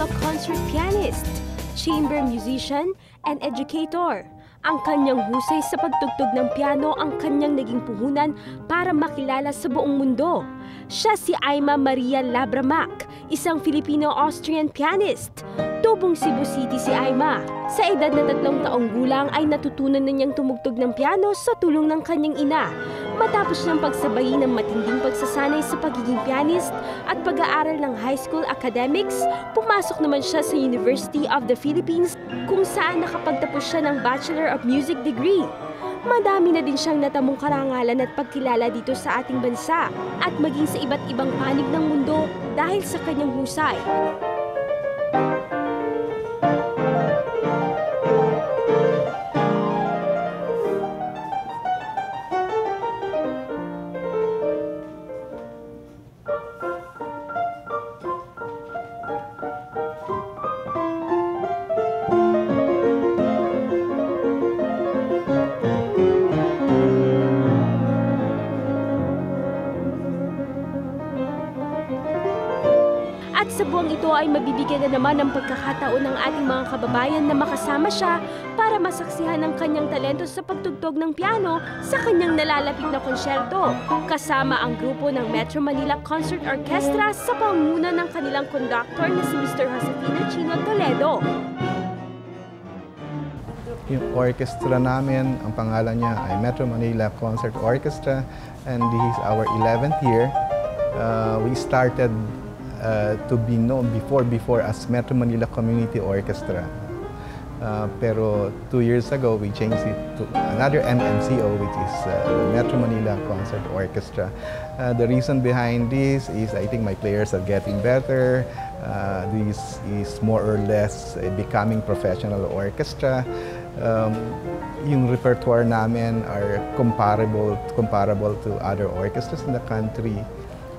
Manila concert pianist, chamber musician, and educator. Ang kanyang husay sa pagtugtog ng piano ang kanyang naging puhunan para makilala sa buong mundo. Siya si Aima Makk, isang Filipino-Austrian pianist. Tubong Cebu City si Aima. Sa edad na 3 taong gulang ay natutunan na niyang tumugtog ng piano sa tulong ng kanyang ina. Matapos niyang pagsabayin ng matinding pagsasanay sa pagiging pianist at pag-aaral ng high school academics, pumasok naman siya sa University of the Philippines kung saan nakapagtapos siya ng Bachelor of Music degree. Madami na din siyang natamong karangalan at pagkilala dito sa ating bansa at maging sa iba't ibang panig ng mundo dahil sa kanyang husay. At sa buwang ito ay mabibigyan na naman ng pagkakataon ng ating mga kababayan na makasama siya para masaksihan ang kanyang talento sa pagtugtog ng piano sa kanyang nalalapit na konsyerto, kasama ang grupo ng Metro Manila Concert Orchestra sa pangunguna ng kanilang conductor na si Mr. Josefino Chino Toledo. Yung orchestra namin, ang pangalan niya ay Metro Manila Concert Orchestra, and this is our 11th year. We started to be known before as Metro Manila Community Orchestra. Pero 2 years ago, we changed it to another MMCO, which is the Metro Manila Concert Orchestra. The reason behind this is I think my players are getting better. This is more or less a becoming professional orchestra. Yung repertoire namin are comparable to other orchestras in the country.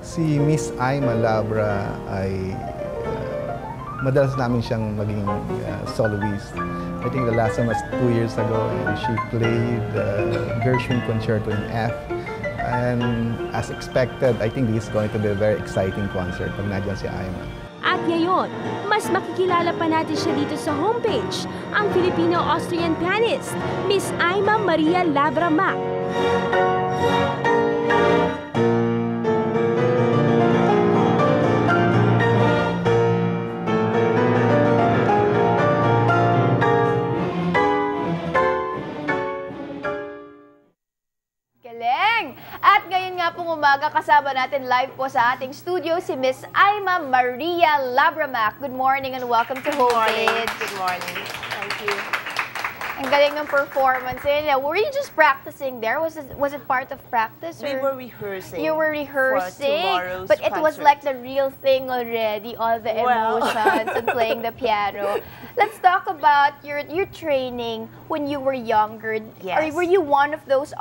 Si Miss Aima Labra ay madalas namin siyang maging soloist. I think the last time was 2 years ago, and she played Gershwin Concerto in F. And as expected, I think this is going to be a very exciting concert pag nandiyan si Aima. At ngayon, mas makikilala pa natin siya dito sa homepage, ang Filipino-Austrian pianist, Miss Aima Makk. Galing! At ngayon nga pong umaga, kasama natin live po sa ating studio si Miss Aima Makk. Good morning and welcome to Homepage. Good morning. Thank you. Ang galing ng performance nila. Were you just practicing there? Was it part of practice? We were rehearsing. You were rehearsing, for tomorrow's but it was concert. like the real thing already. All the emotions and playing the piano. Let's talk about your training when you were younger. Yes. Were you one of those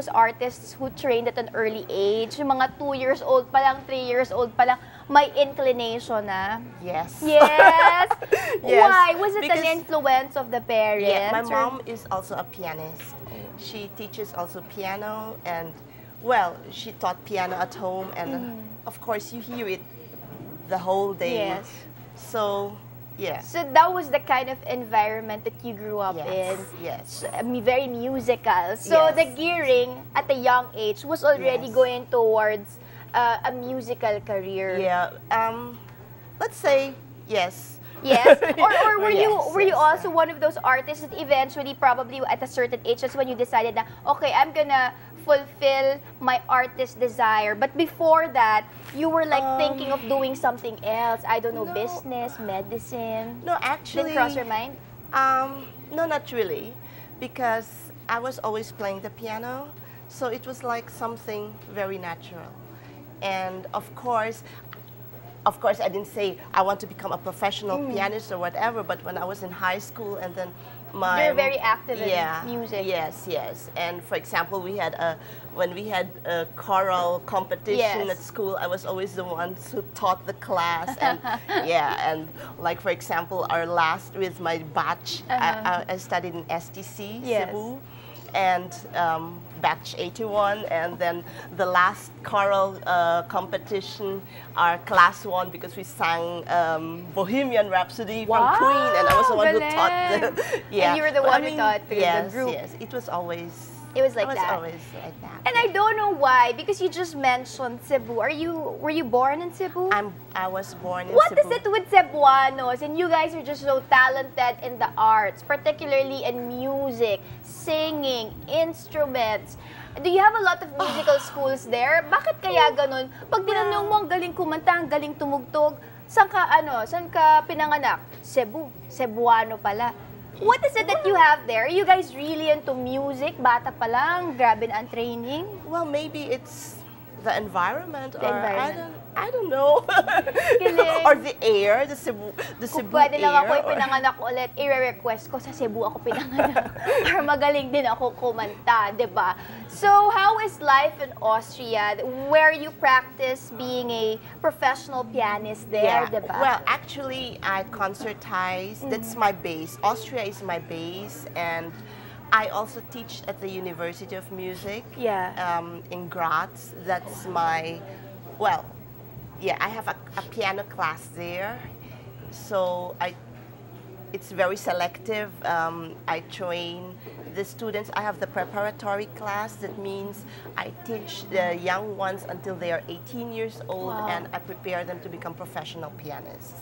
artists who trained at an early age? Yung mga 2 years old pa lang, 3 years old pa lang, may inclination na? Yes. Yes. Yes. Why? Was it Because, an influence of the parents? Yeah, my or- mom is also a pianist. She teaches also piano, and well, she taught piano at home, and of course you hear it the whole day. Yes. So, yeah. So that was the kind of environment that you grew up in. Yes. So, very musical. So Yes. the gearing at a young age was already Yes. going towards a musical career. Yeah. Let's say yes. Yes. Or were you Yes, also one of those artists that eventually, probably at a certain age, that's when you decided that, okay, I'm gonna fulfill my artist desire. But before that, you were like thinking of doing something else. I don't know, No. business, medicine. No, actually. Didn't cross your mind? No, not really, because I was always playing the piano, so it was like something very natural. And of course, I didn't say I want to become a professional pianist or whatever, but when I was in high school and then You're very active in music. Yes. And for example, when we had a choral competition Yes. at school, I was always the one who taught the class. And and like for example, our last with my batch, I studied in STC, Yes. Cebu. And batch 81, and then the last choral competition, our class won because we sang Bohemian Rhapsody from Wow, Queen, and I was the one who galing. taught the, yeah. And you were the But one who taught the yes, group. Yes, it was always, It was like it was that. always like that. And I don't know why, because you just mentioned Cebu. Were you born in Cebu? I was born in What Cebu. is it with Cebuanos? And you guys are just so talented in the arts, particularly in music, singing, instruments. Do you have a lot of musical schools there? Bakit kaya ganun? Pag tinanong mo, ang galing kumanta, ang galing tumugtog, saan ka pinanganak? Cebu. Cebuano pala. What is it that you have there? Are you guys really into music? Bata pa lang, grabe na ang training? Well, maybe it's the environment, The or environment. I don't know. Galing. Or the air, the Cebu Kung air. pwede lang ako or- ipinanganak ulit, i-request ko sa Cebu ako pinanganak. Para magaling din ako kumanta, di ba? So, how is life in Austria, where you practice being a professional pianist there, Yeah. di ba? Well, actually, I concertize. That's my base. Austria is my base, and I also teach at the University of Music. Yeah. In Graz. That's my, well, yeah. I have a piano class there, so it's very selective. I train the students. I have the preparatory class. That means I teach the young ones until they are 18 years old, Wow. and I prepare them to become professional pianists.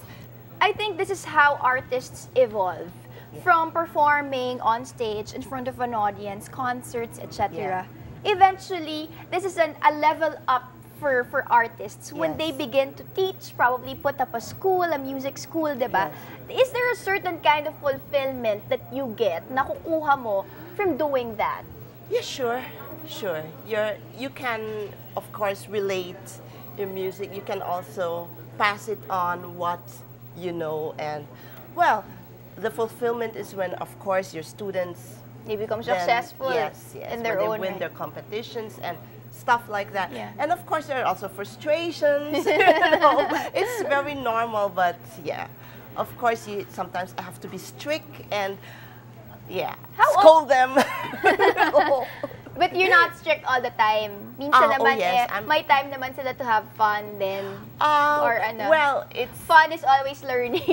I think this is how artists evolve. From performing on stage in front of an audience, concerts, etc. Eventually, this is a level up for artists when Yes. they begin to teach, probably put up a school, a music school, diba? Is there a certain kind of fulfillment that you get, nakukuha mo from doing that? Yeah, sure. You can, of course, relate your music. You can also pass it on what you know, and well, the fulfillment is when, of course, your students They become then- successful yes, in their when own they win right. their competitions and stuff like that. Yeah. And of course, there are also frustrations. You know, it's very normal, but yeah, of course, sometimes I have to be strict and yeah, How scold them. But you're not strict all the time. Minsan naman yes, may time naman sila to have fun then. Or ano? Well, it's Fun is always learning.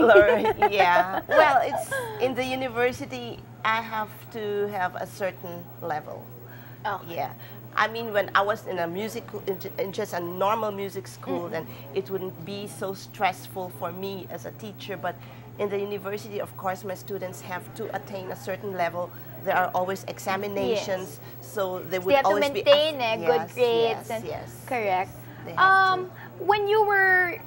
yeah. Well, it's in the university. I have to have a certain level. Okay. Yeah. I mean, when I was in a in just a normal music school, then it wouldn't be so stressful for me as a teacher. But in the university, of course, my students have to attain a certain level. There are always examinations, so they would They have to always maintain be good grades. Yes, yes. Correct. They have to. When you were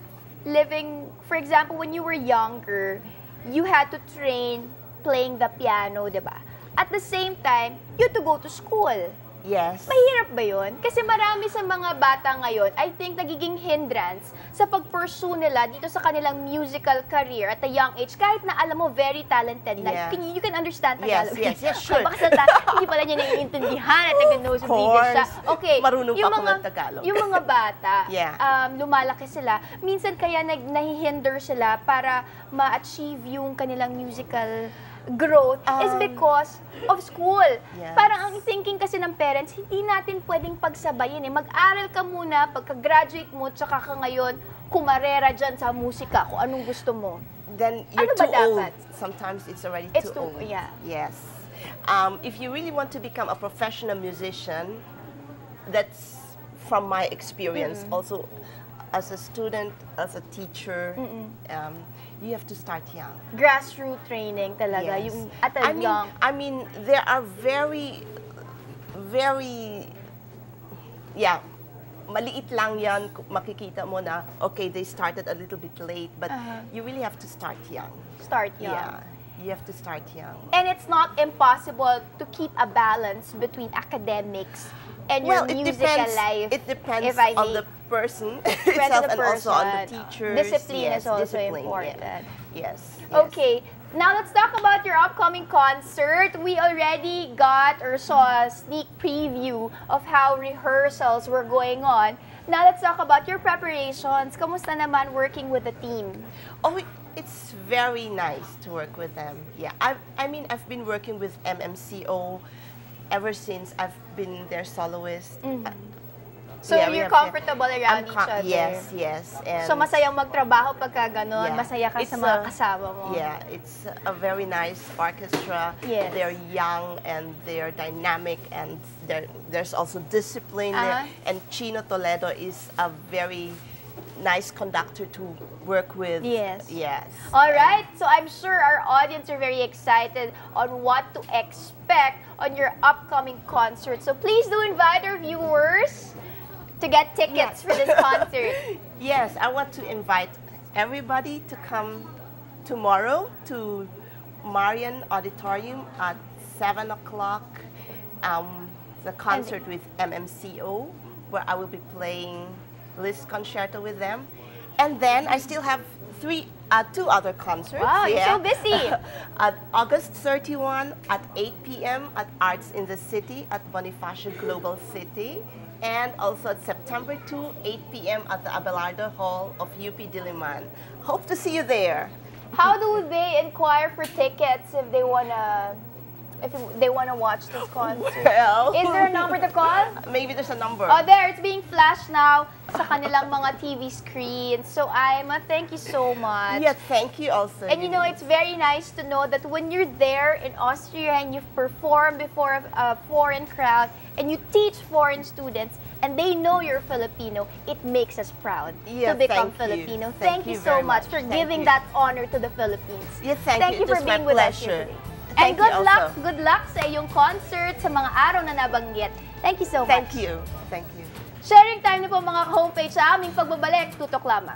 living, for example, when you were younger, you had to train playing the piano, di ba? At the same time, you had to go to school. Yes. Mahirap ba yun? Kasi marami sa mga bata ngayon, I think nagiging hindrance sa pag-pursue nila dito sa kanilang musical career at a young age. Kahit na alam mo, very talented na. Yeah. You can understand Yes, Tagalog. yes, sure. Baka hindi pala niya naiintindihan at nag-nose course. siya. Okay. Marunong pa ako mag-Tagalog. Yung mga bata, Yeah. lumalaki sila, minsan kaya nahihinder sila para ma-achieve yung kanilang musical growth is because of school. Yes. Parang ang thinking kasi ng parents, hindi natin pwedeng pagsabayin eh. Mag-aral ka muna, pagka-graduate mo, tsaka ka ngayon kumarera dyan sa musika, kung anong gusto mo. Then you're Ano ba too old. dapat? Sometimes it's already It's too too- old. yeah. Yes. If you really want to become a professional musician, that's from my experience. Also, as a student, as a teacher, you have to start young. Grassroots training talaga, Yes. yung at a young. I mean, there are very, yeah, maliit lang yan, makikita mo na, okay, they started a little bit late, but you really have to start young. Start young. Yeah, you have to start young. And it's not impossible to keep a balance between academics and Well, your it musical depends. life. It depends if I on may. the person Depends on itself the and also on the person. teachers. Discipline Yes, is also discipline, important. Yes. Okay, now let's talk about your upcoming concert. We already got or saw a sneak preview of how rehearsals were going on. Now let's talk about your preparations. Kamusta naman working with the team? Oh, it's very nice to work with them. Yeah, I mean, I've been working with MMCO ever since I've been their soloist. So Yeah, we you're have- comfortable around each other. Yes, yes. And So masayang magtrabaho pagka ganun, Yeah. masaya ka It's sa mga a- kasama mo. yeah, it's a very nice orchestra. Yes. They're young and they're dynamic and there's also discipline there. And Chino Toledo is a very nice conductor to work with. Yes. Yes. All right, so I'm sure our audience are very excited on what to expect on your upcoming concert. So please do invite our viewers to get tickets for this concert. Yes, I want to invite everybody to come tomorrow to Marian Auditorium at 7 o'clock. The concert with MMCO, where I will be playing Liszt concerto with them. And then I still have two other concerts. Wow, you're so busy. At August 31 at 8 p.m. at Arts in the City at Bonifacio Global City. And also at September 2, 8 p.m. at the Abelardo Hall of UP Diliman. Hope to see you there. How do they inquire for tickets if they wanna watch this concert? Well, Is there a number to call? maybe there's a number. Oh, there, it's being flashed now sa kanilang mga TV screens. So, Aima, thank you so much. Yeah, thank you also. And you know, it's very nice to know that when you're there in Austria and you've performed before a foreign crowd and you teach foreign students and they know you're Filipino, it makes us proud Yeah, to become thank you. Filipino. Thank Thank you you so very much much. for Thank giving you. that honor to the Philippines. Yeah, thank you. for It was my being with us here pleasure. today. Thank And you good luck sa iyong concert sa mga araw na nabanggit. Thank you so much. Thank you. Thank you. Sharing time na po mga homepage sa aming pagbabalik. Tutok lamang.